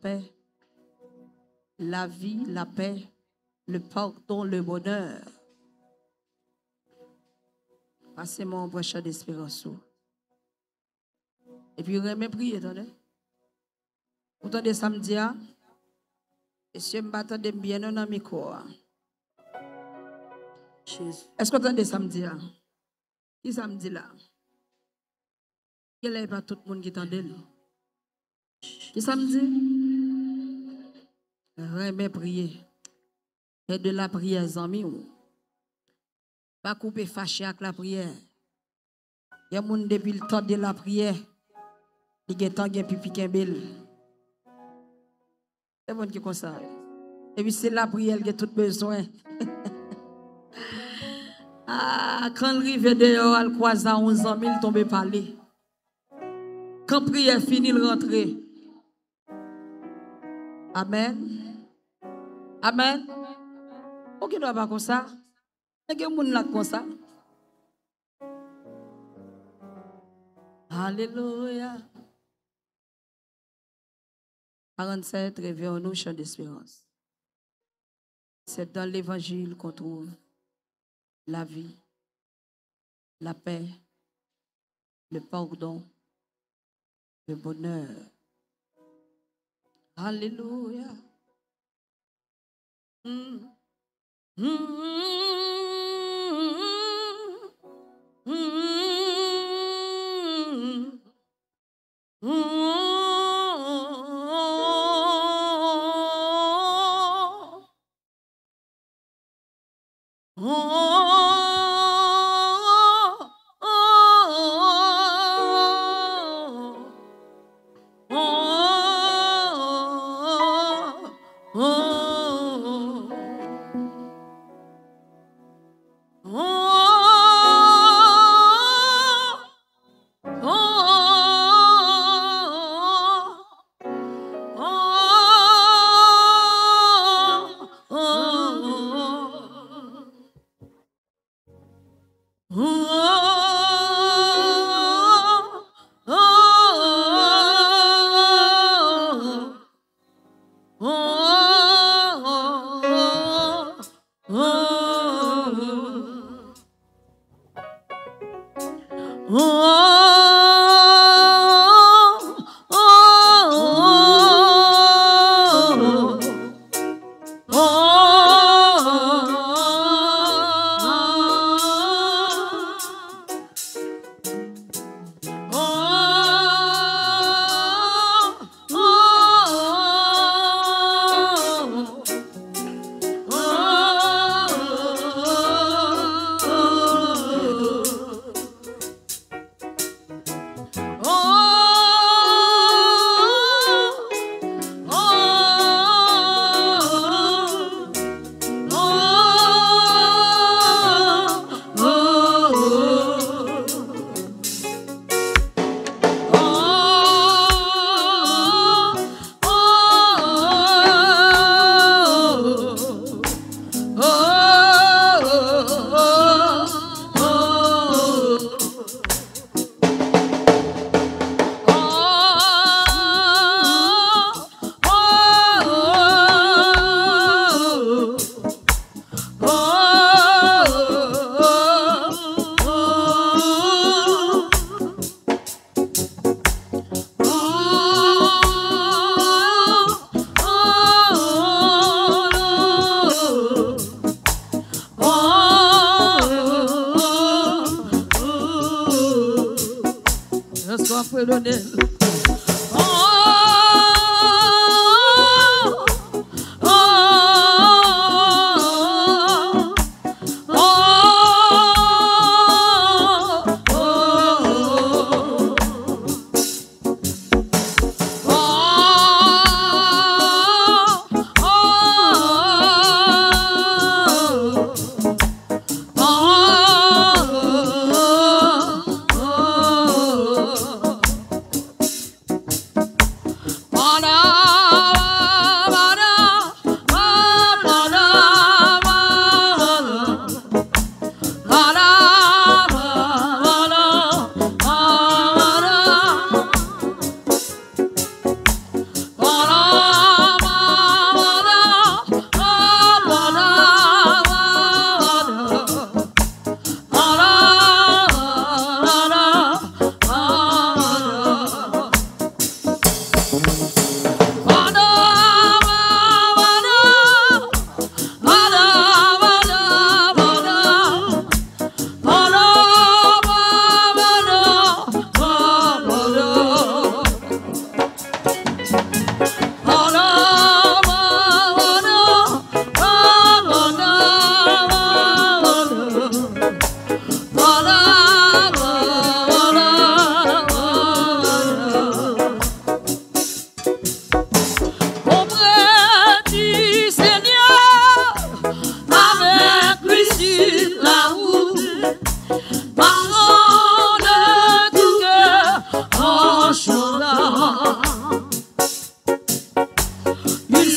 paix, la vie, la paix, le pardon, le bonheur. Passez-moi un chant d'espérance. Et puis, remets prier, attendez. Vous entendez samedi, et si je m'attendais bien dans le micro. Est-ce que vous entendez samedi? Qui samedi là? Quel est pas tout le monde qui t'entend? Qui samedi? Remets prier. Et de la prière, amis. Pas couper fâché avec la prière. Il y a des gens depuis le temps de la prière. Il y a des gens pipi kembel. C'est bon qui comme ça. Et puis c'est la prière qui a tout besoin. Ah, quand il arrive dehors, il croise à 11 ans, il tombe parler. Quand la prière finit, il rentre. Amen. Amen. Ok, ne doit pas comme ça. Il y a des gens comme ça. Alléluia. 47, réveillons-nous, chant d'espérance. C'est dans l'évangile qu'on trouve la vie, la paix, le pardon, le bonheur. Alléluia.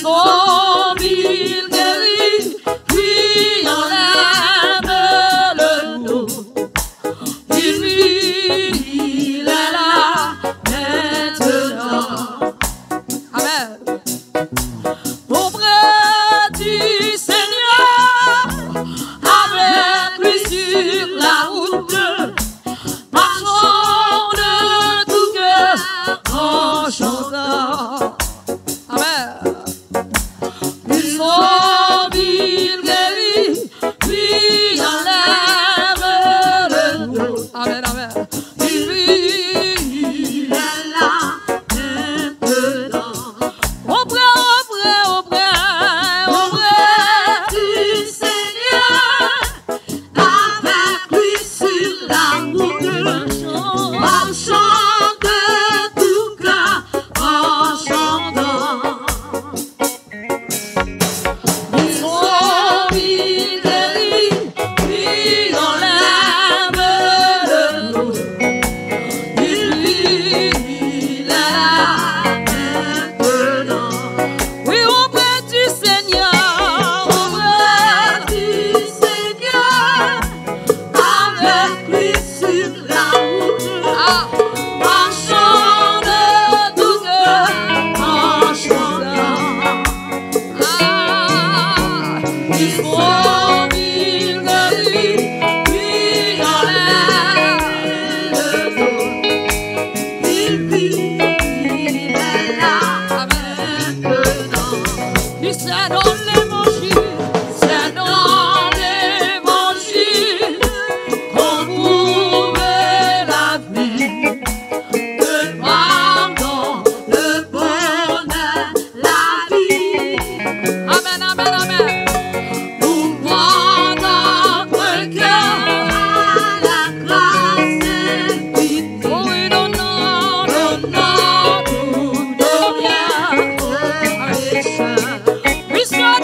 sont mille guéris, puis enlève le dos. Il vit, il est là maintenant. Amen. Auprès du Seigneur, avec lui sur la route, marchons de tout cœur en chantant. Amen. Ils sont mille guéris, puis enlève le dos. Amen, amen. Il vit, il est là maintenant. Auprès du Seigneur, avec lui sur la route, marchons de tout cœur en chantant. Ils sont mille guéris, puis enlève le dos. Il vit, il est là maintenant. Oui, auprès du Seigneur, avec lui sur la route, marchons de tout cœur en chantant. Ils sont mille guéris, puis enlève le dos. Il vit, il est là maintenant. Il c'est dans l'évangile, c'est dans l'évangile qu'on trouve la vie, le pardon, le bonheur, la vie. Amen, amen, amen. Ouvrons notre cœur à la grâce infinie. Oh oui, donnons tout nos biens aux pécheurs. Oui, sois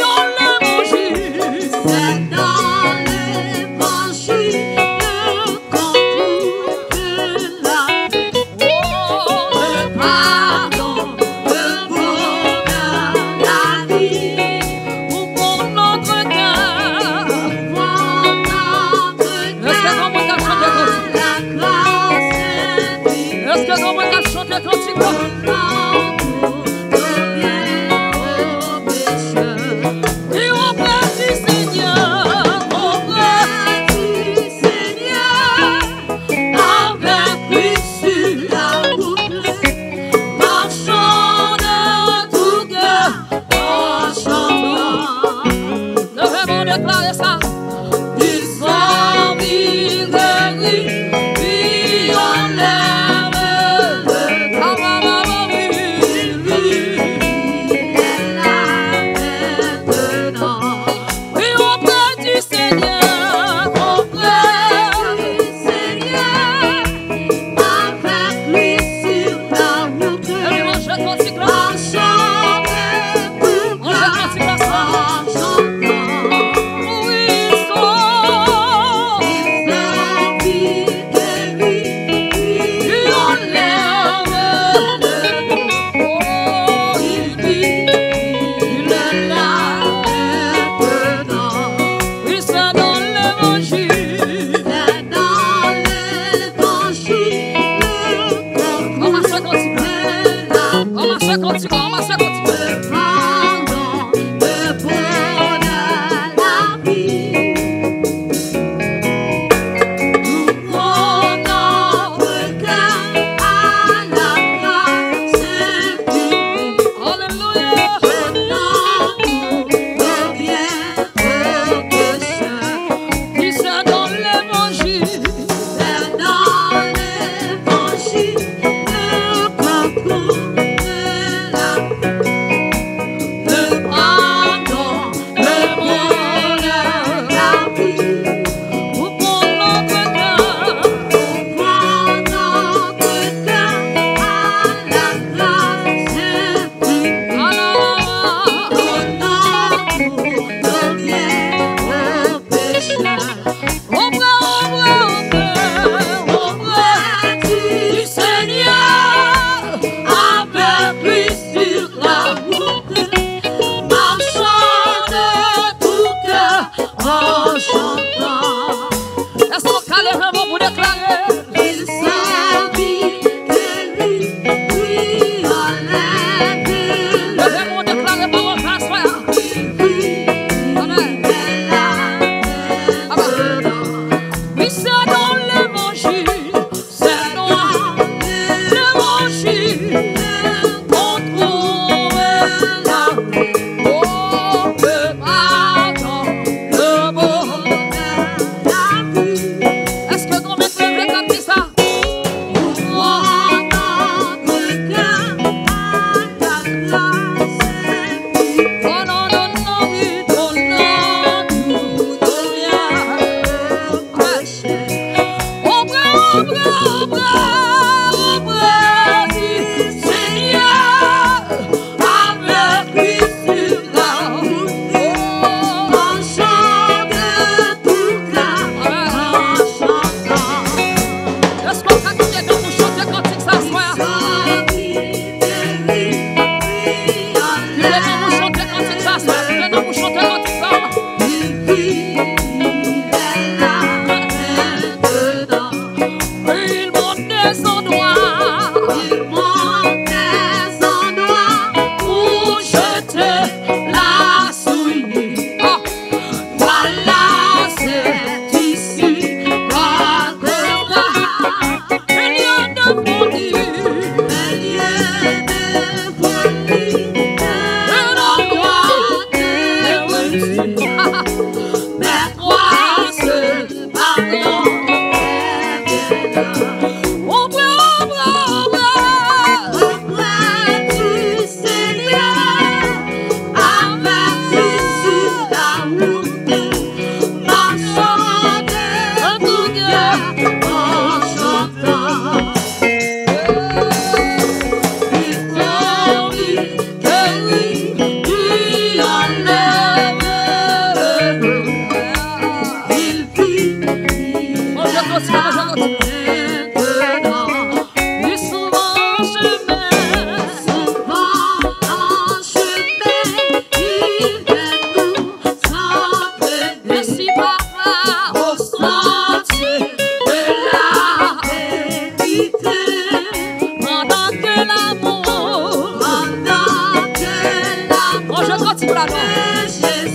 là, non.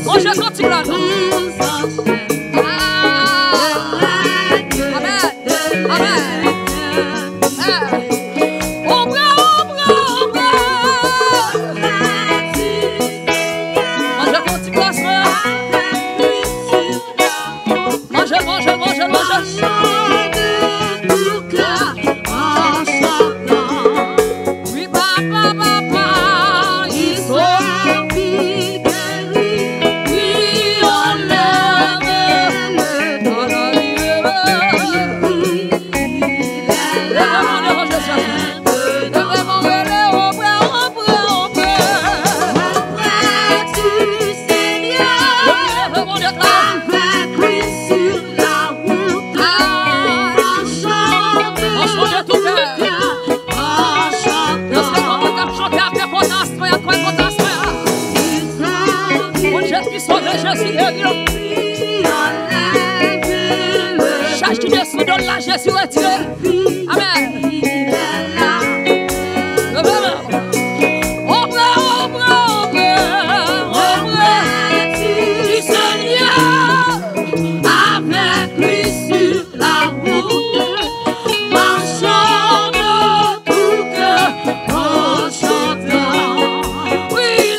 Mangez cantique là, non. Amen. Amen. Jésus retiré. Amen. Du Seigneur, avec lui sur la route, marchant de tout cœur en chantant. Oui,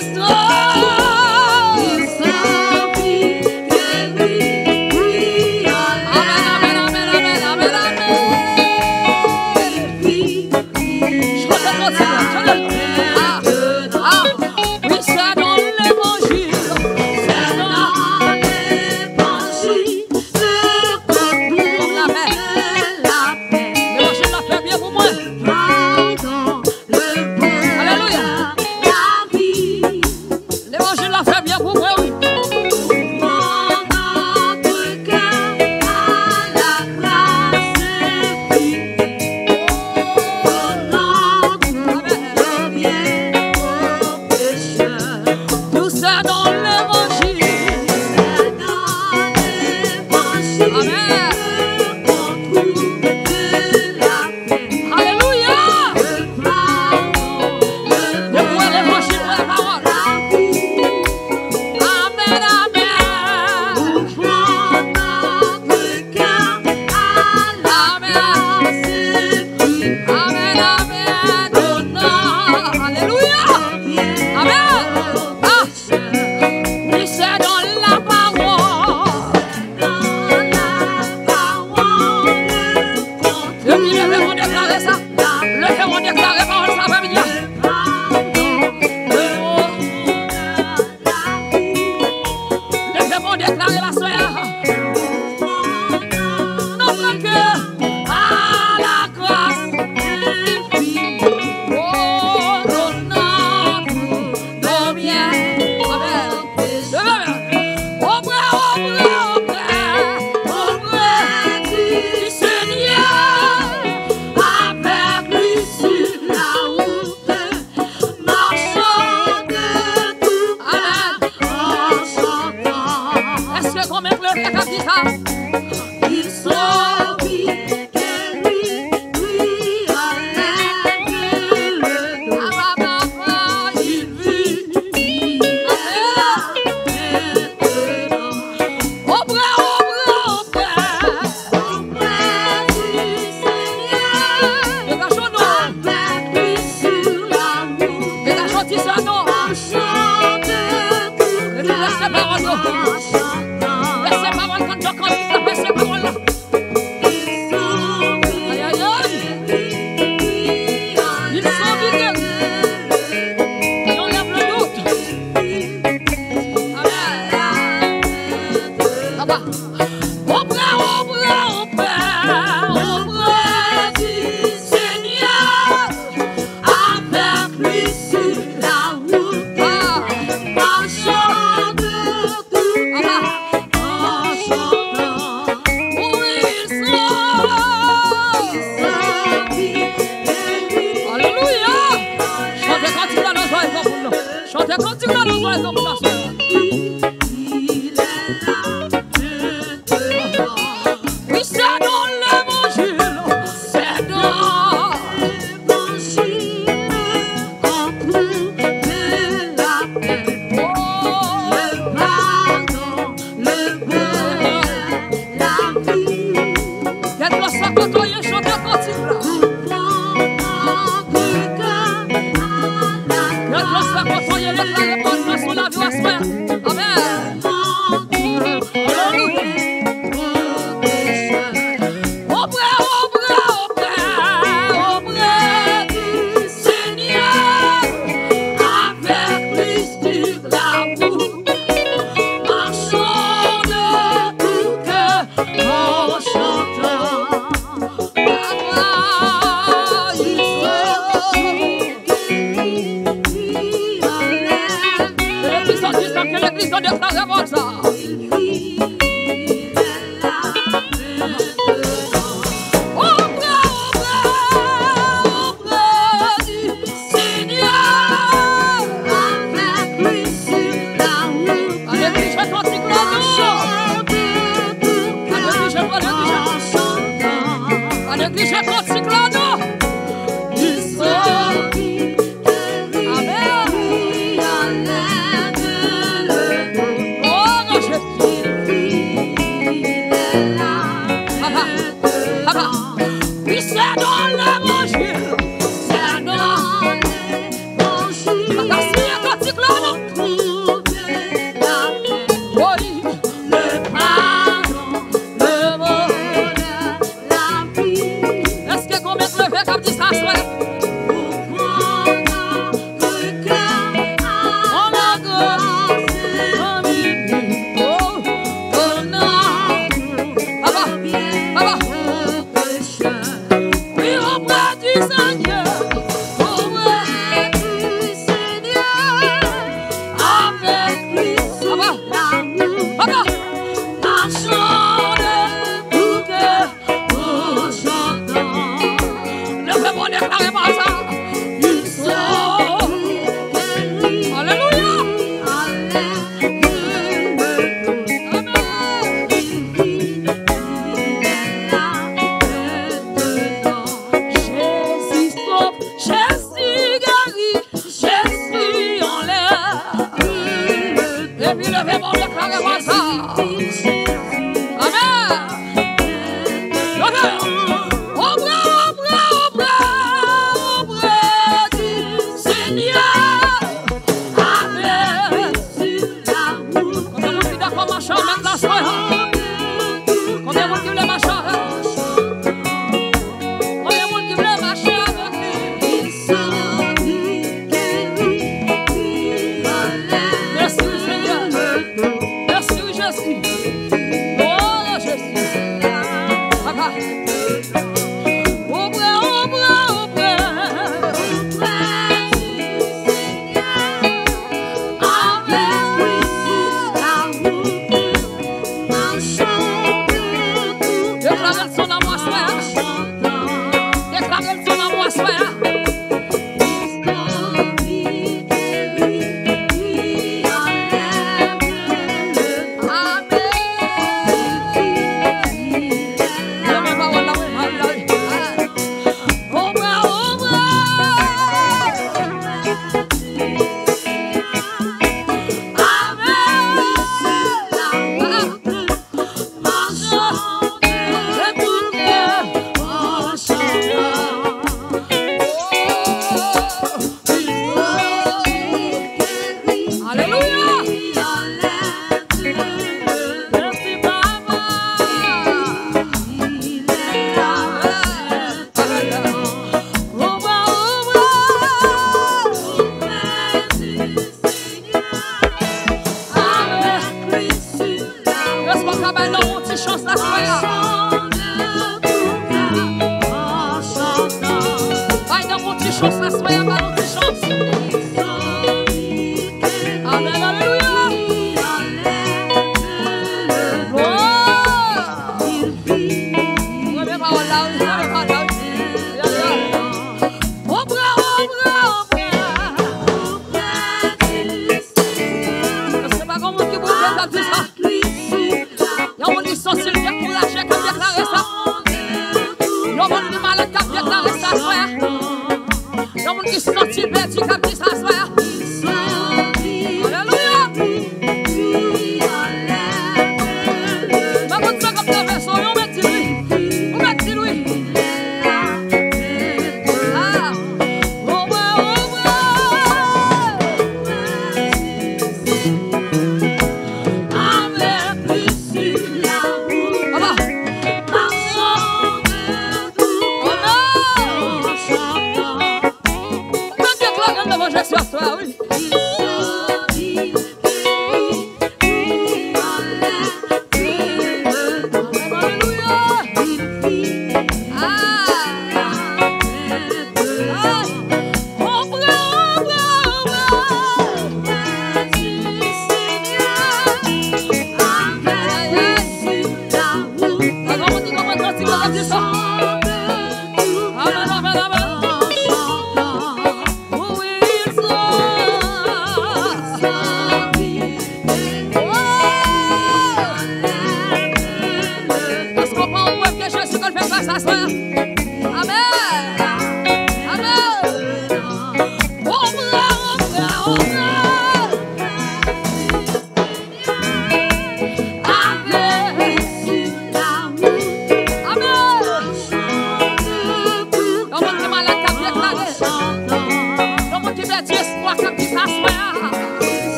bonne sur la vie à soi. Amen.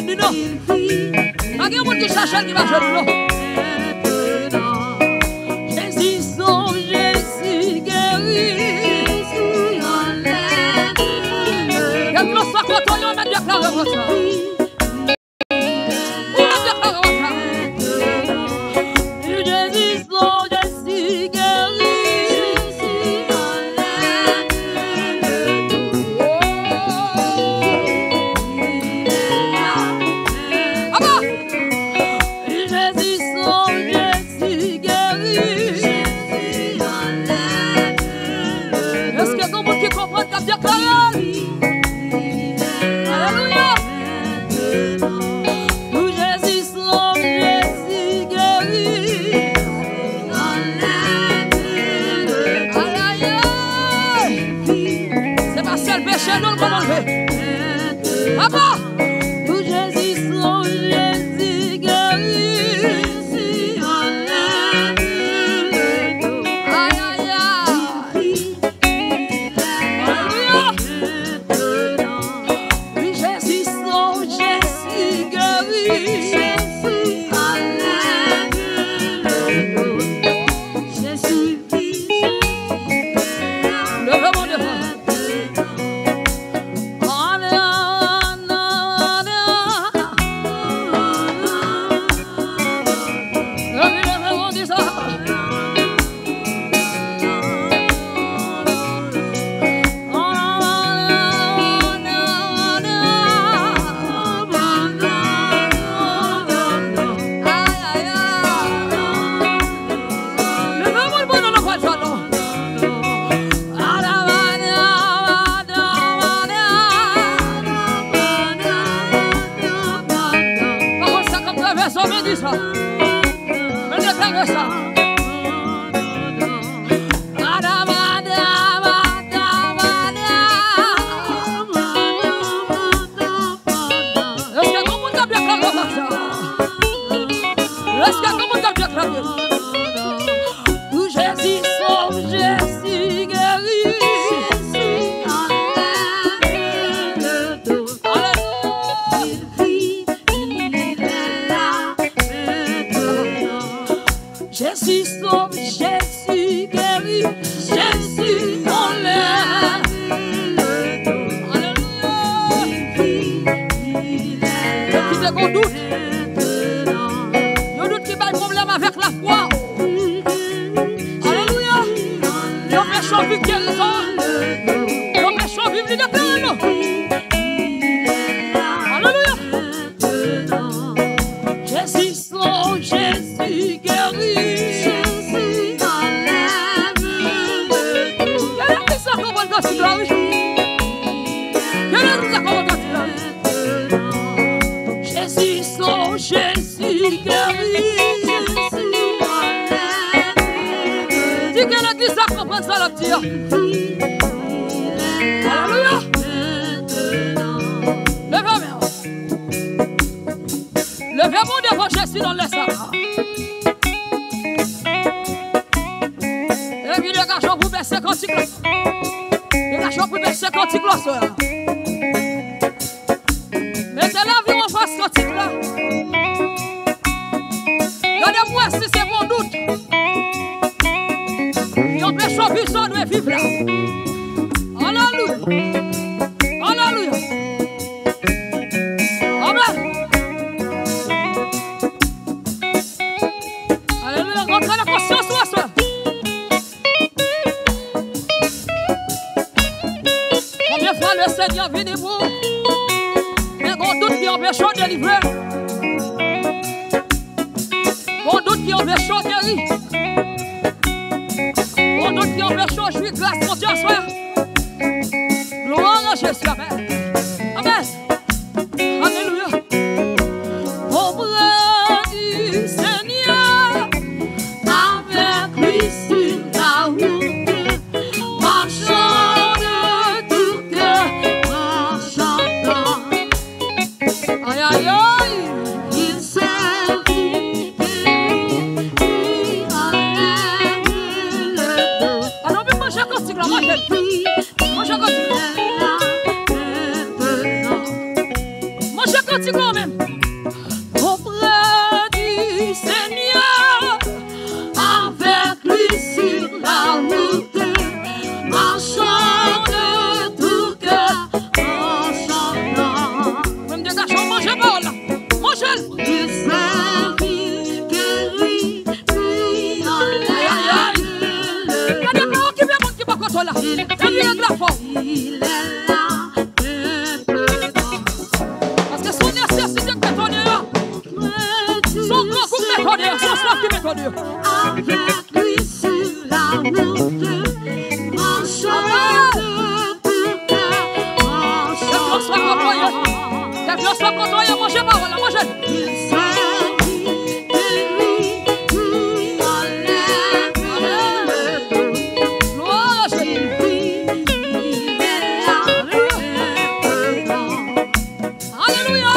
dit non. Pas de monde qui cherche qui va jouer non. Jésus son Jésus guéri. Et puis on soit content, on a déclaré votre ça. Parce que son nécessité de méthode, son grand coup de méthode, son soif de méthode. Avec lui sur la route, marchant de tout cœur, il s'agit de lui qui enlève le dos. Il vit, il est là maintenant. Alléluia.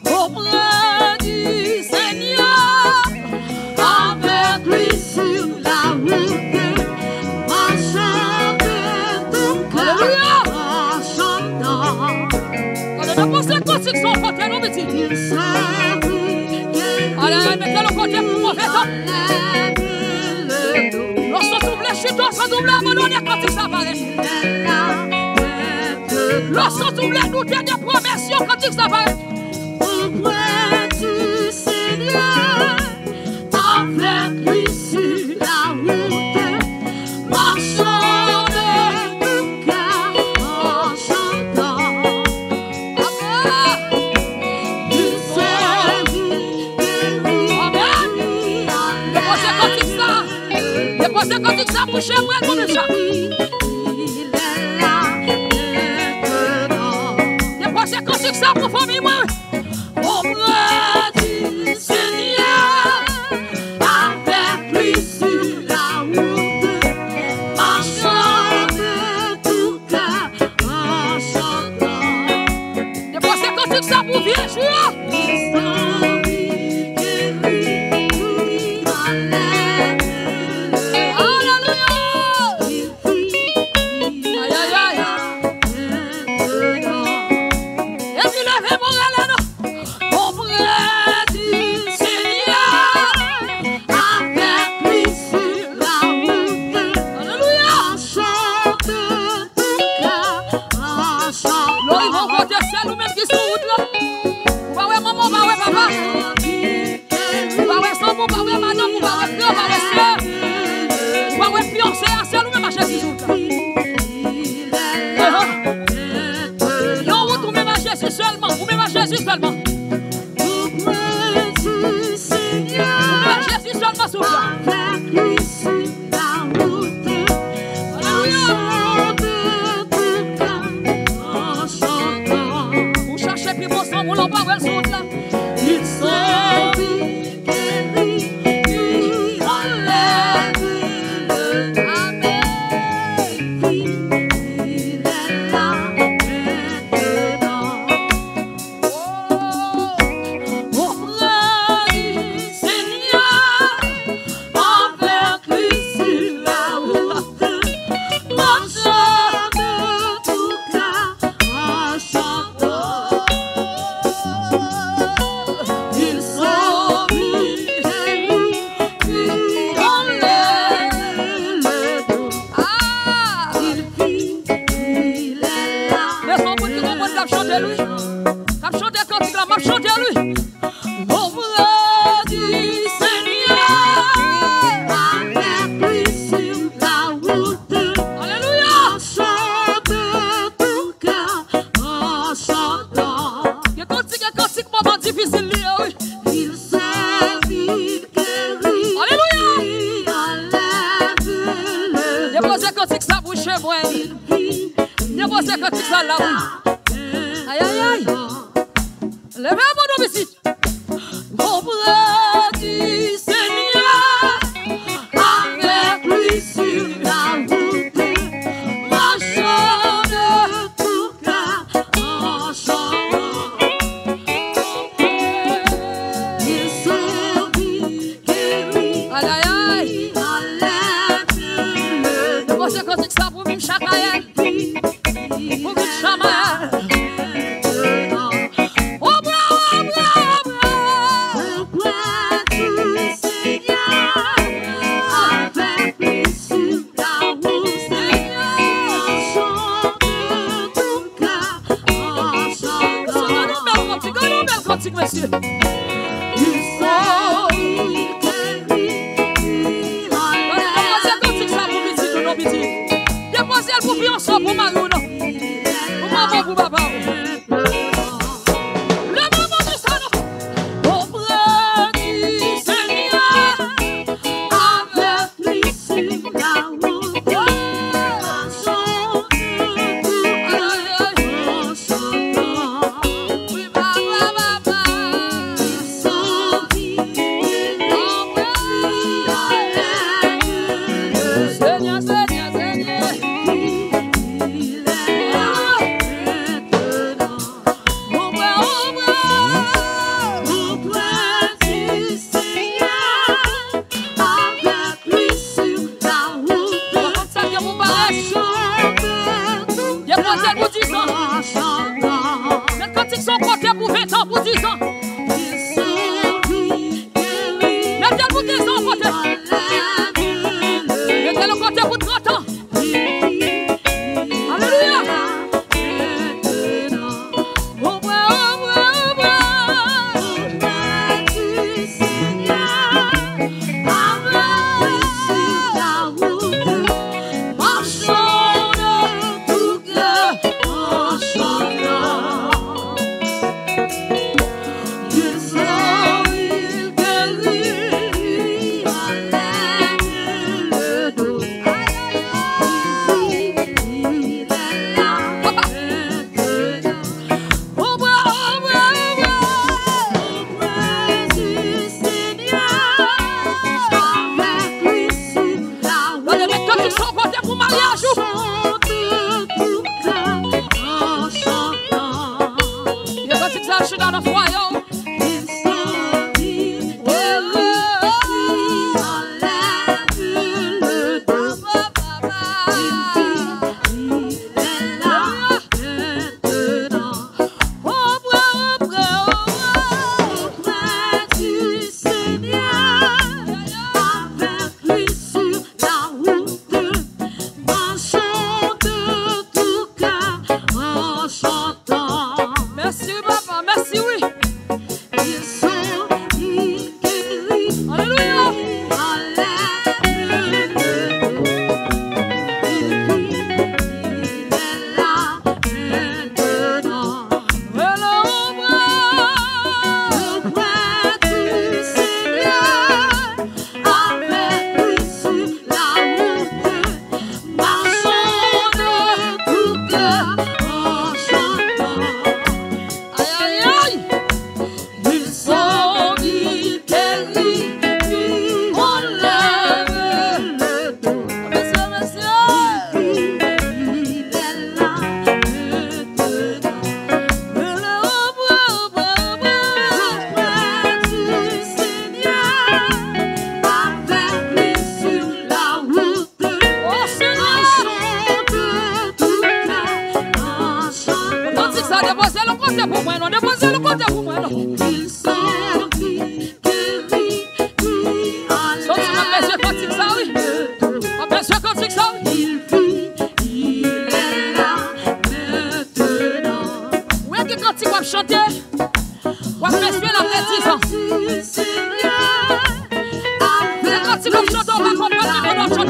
Auprès du Seigneur, Avec lui sur la route, marchant de tout cœur, en chantant. quand on a pensé que c'est son côté, non, petit. Il s'agit de Allez, mettez le côté pour mauvais temps. enlève le dos. Lorsqu'on double les chutes, on double abandonner quand il s'apparaît. Lorsqu'on double les doutes et des promesses, quand il s'apparaît. Auprès du Seigneur, avec lui sur la route, marchant de tout cœur, en chantant. Il s'agit de lui qui enlève. Déposez quand il s'approche, moi, comme ça. Il est là maintenant. Déposez quand il s'approche, famille, moi. Auprès du Seigneur, avec lui sur la route, marchant de tout cœur, en chantant. Déposez quand il s'approche, viens, je suis là. Il s'agit de lui qui enlève le Alléluia. il vit, il Aïe, aïe, aïe. est maintenant. Et puis levez mon galère. Auprès du Seigneur, avec lui sur la route, Alléluia. marchant de tout cœur, en Là, ils vont chantant. voter celle ou même qui sont route là. Ou pas ouais maman, pas ouais papa. Ou pas ouais son, ou pas ouais madame, ou pas ouais frère, ou pas ouais soeur. Ou pas ouais fiancé, à celle ou même à Jésus route là. Non, route ou même à Jésus seulement, ou même à Jésus seulement. Auprès du Seigneur, Ou même à Jésus seulement sur là. avec lui sur la route, marchant de tout cœur, en chantant. Ou cherchez puis bon sang, ou l'on pas ouais sur route là. Il s'agit de lui qui enlève le Amen. vide. Il est là maintenant. Auprès du Seigneur, avec lui sur la route, marchant de tout cœur, en chantant. Il s'agit de lui qui enlève le dos. Ah. Il vit, il est là. Mais son bout qui comprend de chanter lui. Cap chanter quand il a m'a chanter lui. Auprès du Seigneur, avec lui sur la route, Alléluia. marchant de tout cœur, en chantant. Il y a cantique, moment difficile lui, oui. Il s'agit de lui Alléluia. qui enlève le Déposez cantique ça pour chez moi. vide. Déposez cantique ça là, oui. Aïe, aïe, aïe. Levez mon nom ici. Auprès du Seigneur, avec lui sur la route, marchant de tout cœur, en chantant. Il s'agit de lui Aïe, aïe, aïe. qui enlève le Déposez cantique ça pour Mim Chakaël. vide. Pour Mim Chamaël. Oh, bravo, bravo, bravo. Auprès du Seigneur, avec lui sur la route, marchant de tout cœur, en chantant. Gagnons belle cantique, monsieur. Il s'agit de lui qui enlève Déposez cantique ça pour Midi, tout nos Midi.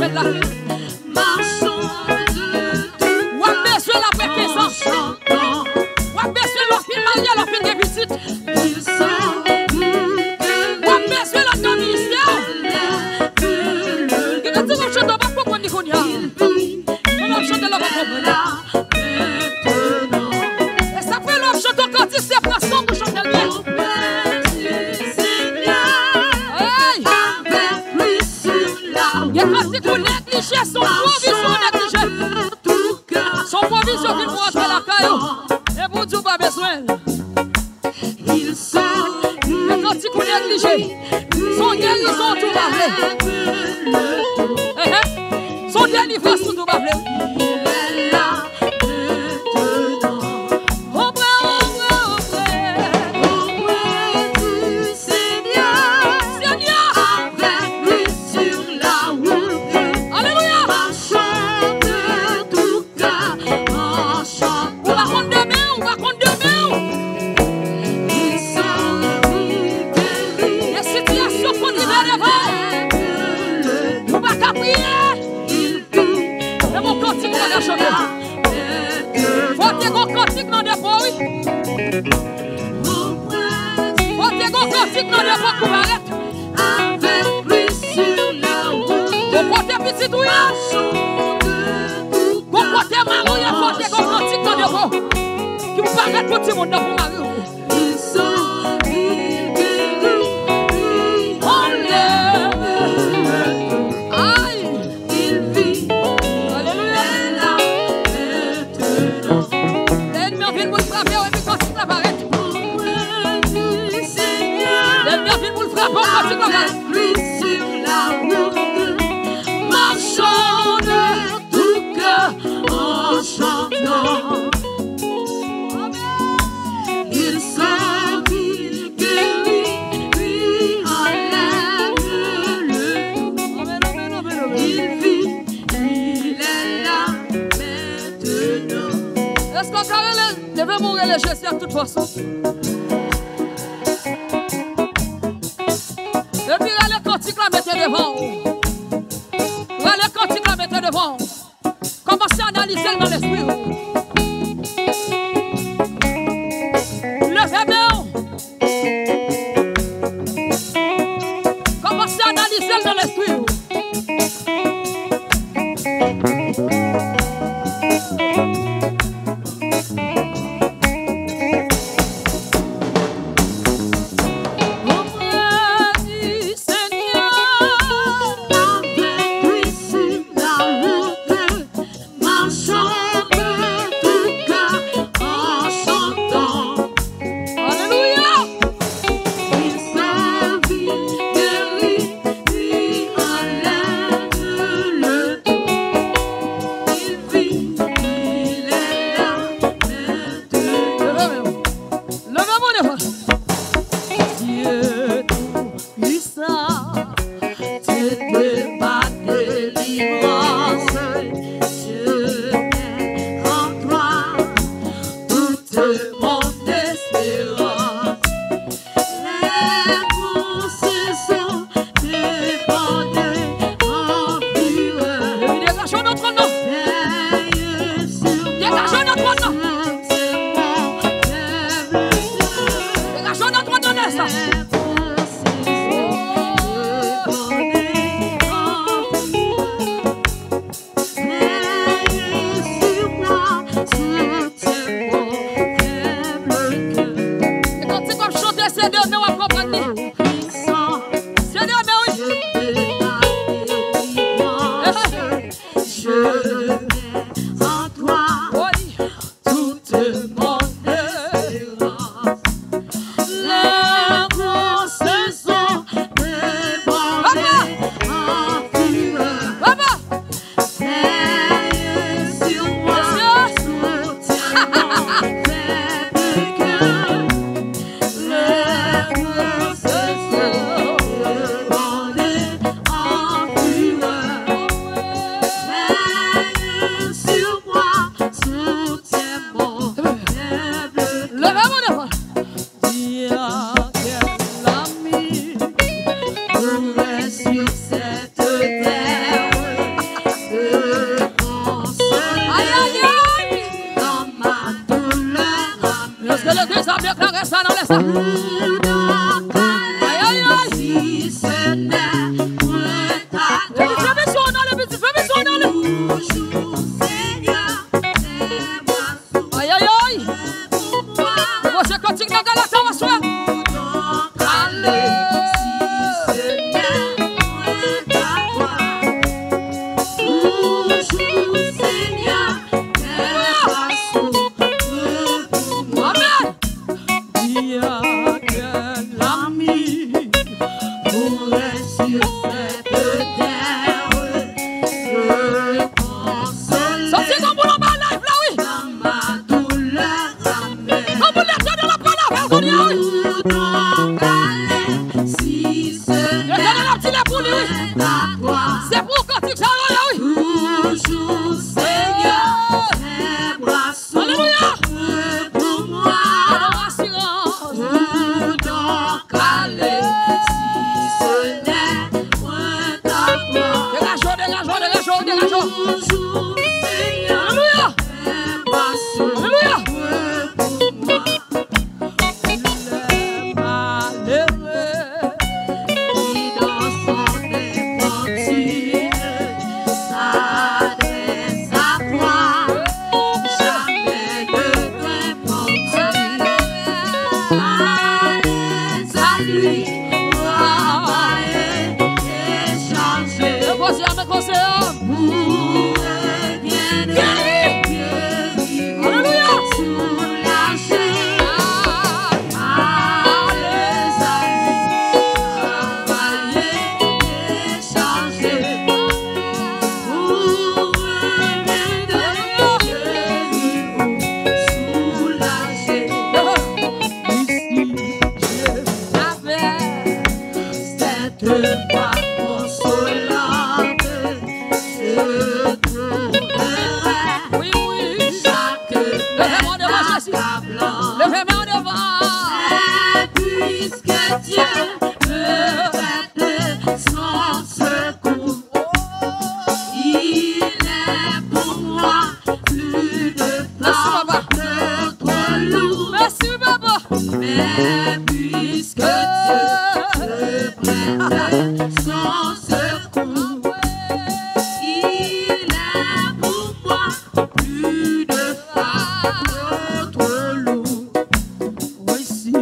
Joël là. Ou a besoin la paix 15 ans. Ou a besoin leur fille mariée, leur fille de visite. Ou a besoin la de ministère. Il a dit qu'on chante pas pour qu'on y connaisse. On va chanter là pour et ça fait l'homme chante quand il s'est pris son pour chanter le bien. Il y a quand il faut négliger son provision négligé. Son provision qu'il faut entrer la caille. Et pour Dieu pas besoin. Et quand il faut négliger son guérison tout va son délivrance tout va faut que vous cantique dans des fois, oui. Faut que vous cantique dans des fois pour arrêter. Avec lui sur la route. Vous côté petit oui. Vous côté marron, il faut que vous cantique dans des fois. Qui vous paraît pour tout le monde dans vos maris. Ils sont lui sur la route, marchons de tout cœur en chantant. Il sauve, il guérit, lui enlève le tout. Il vit, il est là maintenant. Est-ce qu'on devait mourir les gestes de toute façon? Et puis là, le cantique la mettez devant. Là, le cantique la mettez devant. Commencez à analyser dans l'esprit. Levez-moi. Commencez à analyser dans l'esprit. Seigneur, Cette voix consolante, je trouverai. Oui, oui. Chaque levez-moi devant Jésus. Levez-moi devant. Et puisque Dieu me prête son secours, il est pour moi plus de force que trop lourd. Merci, Papa. Mais puisque Dieu me prête son secours, il est pour moi plus de force que trop lourd. Oui, si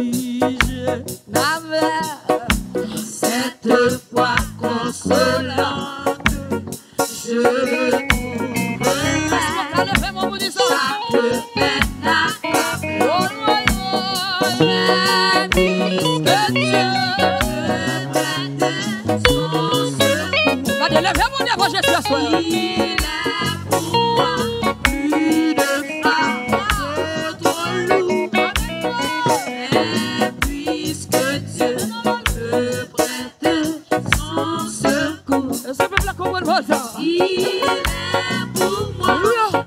je n'avais cette foi consolante, je trouverais chaque peine accablante. Mais puisque Dieu me prête son secours, regardez, levez-moi devant Jésus ce soir. Il est pour moi plus de fardeau trop lourd. Mais puisque Dieu me prête son secours, il est pour moi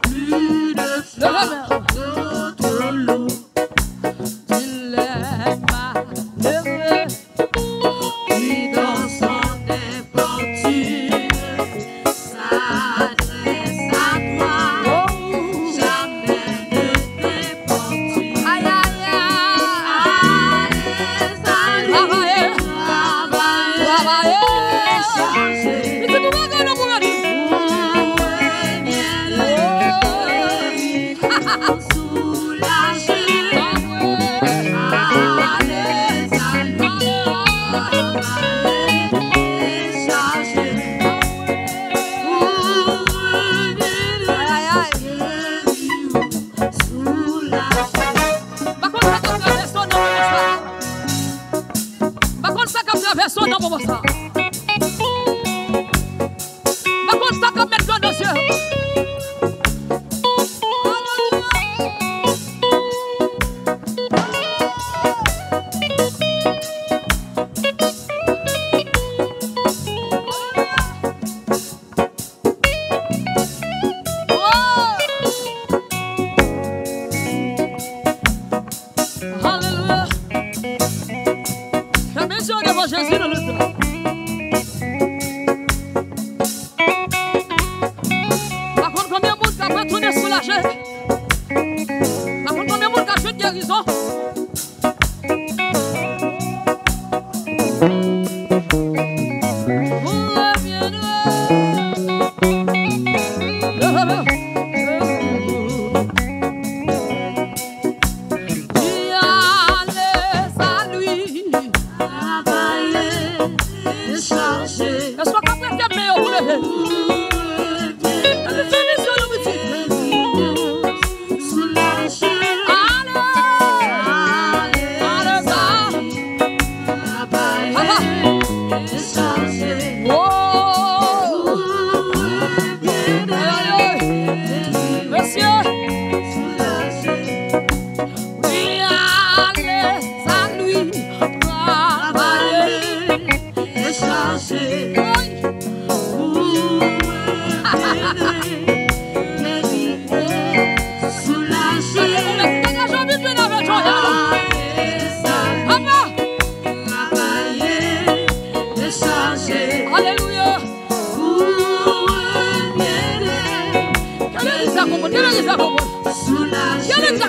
plus de fardeau trop lourd. Il est malheureux qui dans son infortune s'adresse à toi. Jamais ne t'importune. Aïe, aïe, aïe. Travailler, changer. Quel est